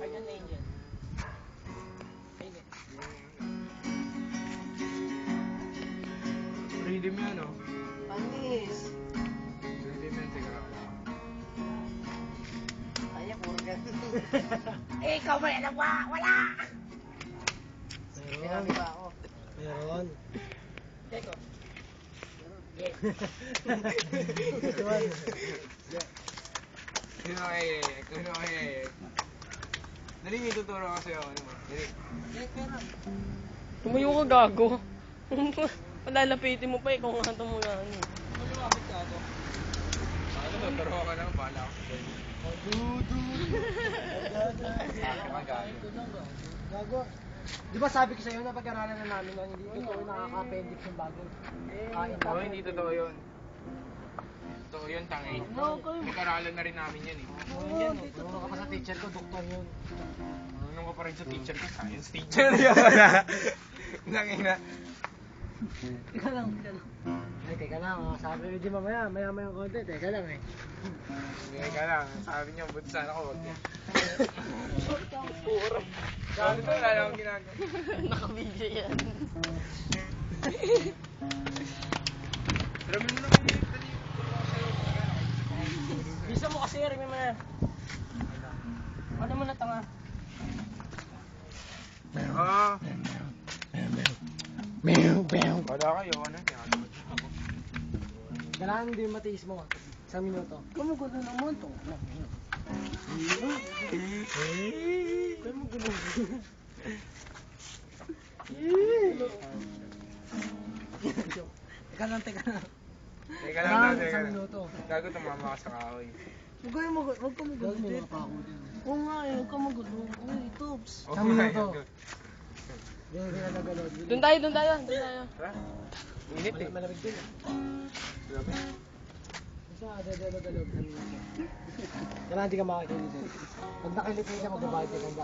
Guardian Angel. Rhythm yan, no? Panis. Rhythm yan, siguro. Ay, puro ganun. Eh, ikaw ba yan? Wala! Sinabi ba ako? Meron. Teko. Sino kaya? Dali, may tuturo ko sa'yo. Ano mo? Dali. Tumayo ka, gago. Malalapitin mo pa eh kung nga ito mo nga ano. Malumapit ka ako. Ano, tuturo ka lang. Bahala ako. Gago. Di ba sabi ko sa'yo na pag-aralan na namin na hindi totoo nakaka-appendix yung bago? Oo, hindi totoo yun. Totoo yun, tangay. Pag-aralan na rin namin yan eh. Turo ka pa sa teacher ko, doktor yun. Anong ka pa rin sa teacher ko? Science teacher yun. Nangina. Teka lang. Ay, teka lang. Sabi ko di mamaya yung konti. Teka lang eh. Teka lang. Sabi niyo, buti sana ko. Wag yan. Sabi ko, wala akong ginagawa. Naka-video yan. Pero mo naman yung dali. Bisa mo kasi, Remy mo na. Ano mo na tanga? Oo. Wala kayo, ano? Tinatawag ako. Kailangan hindi matiis mo. Isang minuto. Kumugulo naman to. Teka lang. Teka lang Kailangan natin. isang minuto. Gago, tumama ka sa kahoy. Huwag ka magulo. Gawin mo mga pako din. Oo nga eh, huwag ka magulo. Uy, Tops. Isang minuto. Hindi na nagalod. Doon tayo. Ha? Init eh. Malamig din eh. Grabe. Basta dadalo-dalo. Kailangan hindi ka makakilito. Pag nakilito ka, magbabayad ka.